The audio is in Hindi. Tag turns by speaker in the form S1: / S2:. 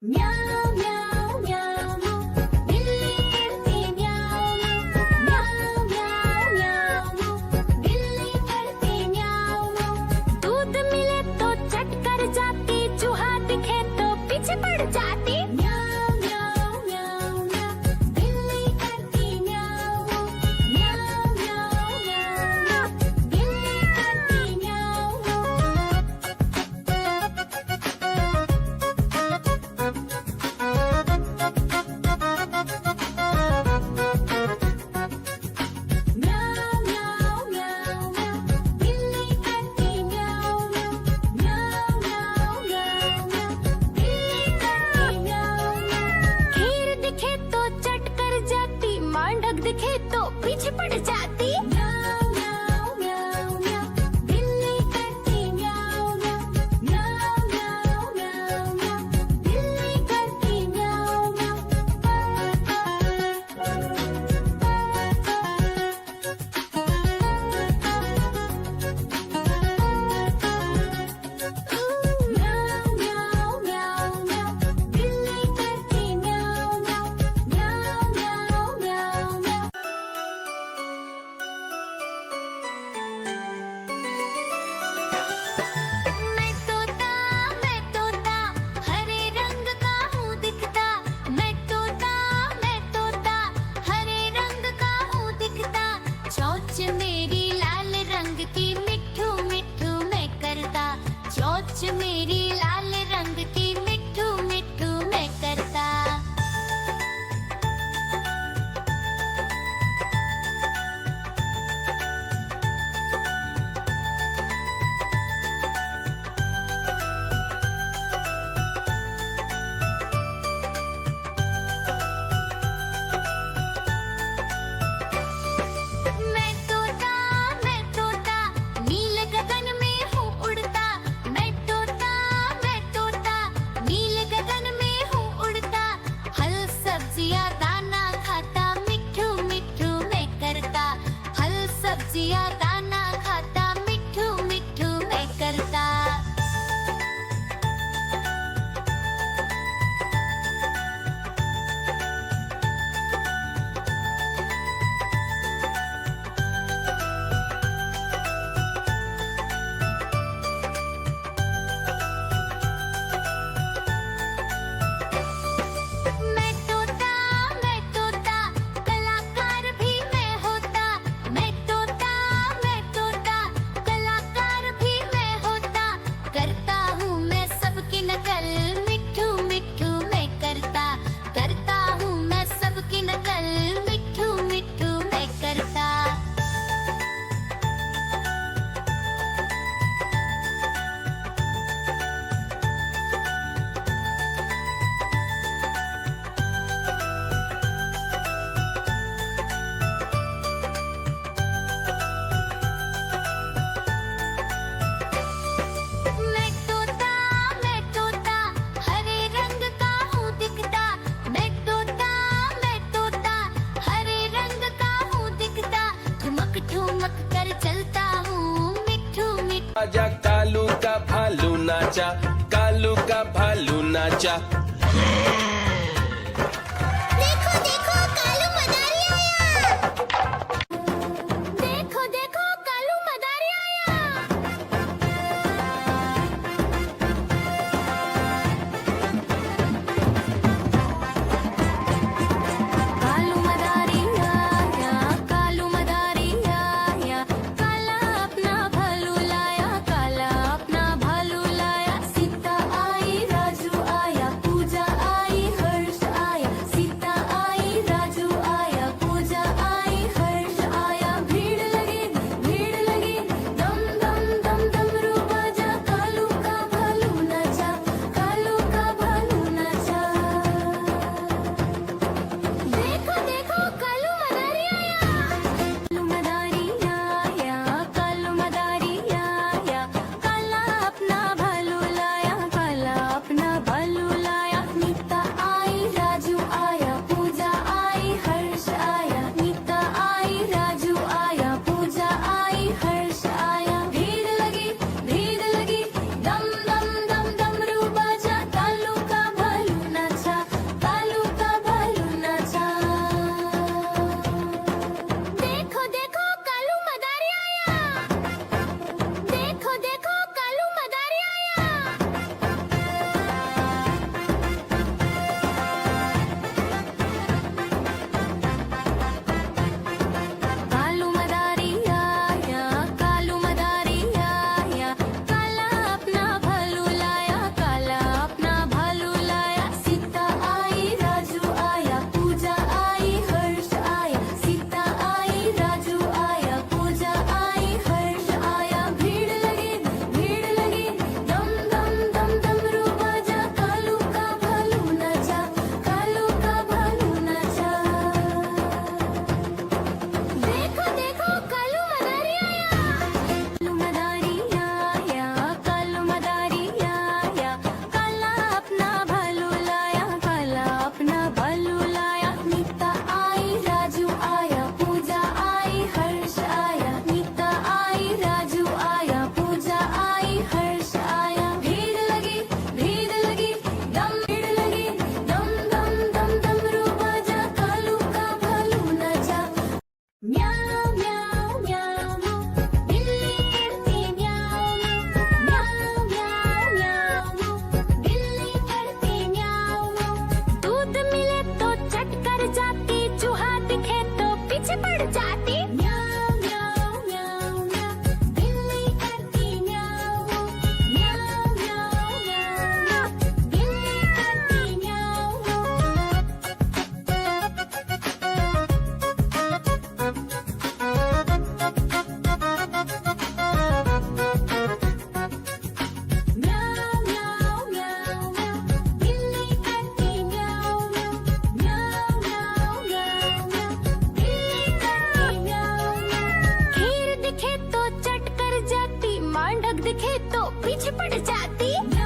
S1: म्याऊं म्याऊं म्याऊं बिल्ली करती म्याऊं म्याऊं म्याऊं म्याऊं बिल्ली करती म्याऊं। दूध मिले तो चट कर जाती, चूहा दिखे तो पीछे पड़ जाती। म्याऊं म्याऊं म्याऊं म्याऊं बिल्ली करती म्याऊं म्याऊं म्याऊं म्याऊं बिल्ली करती म्याऊं। म्याऊं म्याऊं म्याऊं म्याऊं बिल्ली करती म्याऊं म्याऊं म्याऊं म्याऊं म्याऊं बिल्ली करती म्याऊं। खीर दिखे तो चट कर जाती, मांडक दिखे तो पीछे पड़ जाती। म्याऊं म्याऊं म्याऊं म्याऊं बिल्ली करती म्याऊं म्याऊं म्याऊं म्याऊं म्याऊं म्याऊं बिल्ली करती म्याऊं म्याऊं म्याऊं म्याऊं म्याऊं बिल्ली करती म्याऊं म्याऊं म्याऊं म्याऊं म्याऊं म्याऊं। मैं तोता हरे रंग का हूँ दिखता। मैं तोता हरे रंग का हूँ दिखता। चोंच मेरी लाल रंग की मिट्ठू मिट्ठू मैं करता। चोंच मेरी लाल रंग की मिट्ठू मिट्ठू मैं करता। मैं तोता नील गगन में हूँ उड़ता। मैं तोता नील गगन में हूँ उड़ता। फल सब्जियाँ दाना खाता, मिट्ठू मिट्ठू मैं करता। फल सब्जियाँ दाना खाता, मिट्ठू मिट्ठू मैं करता। मैं तोता कलाकार भी मैं होता। मैं तोता कलाकार भी मैं होता। करता हूँ मैं सबकी नकल, मिट्ठू मिट्ठू मैं करता। करता हूँ मैं सबकी नकल, मिट्ठू मिट्ठू मैं करता। मैं तोता हरे रंग का हूँ दिखता। मैं तोता हरे रंग का हूँ दिखता। ठुमक ठुमक कर चलता हूँ, मिट्ठू मिट्ठू।
S2: आजा कालू का भालू नाचा, कालू का भालू नाचा।
S1: देखो देखो कालू मदारी आया। देखो देखो कालू मदारी आया। कालू मदारी आया, कालू मदारी आया। काला अपना भालू लाया, काला अपना भालू लाया। सीता आई राजू आया, पूजा डग दिखे तो पीछे पड़ जाती।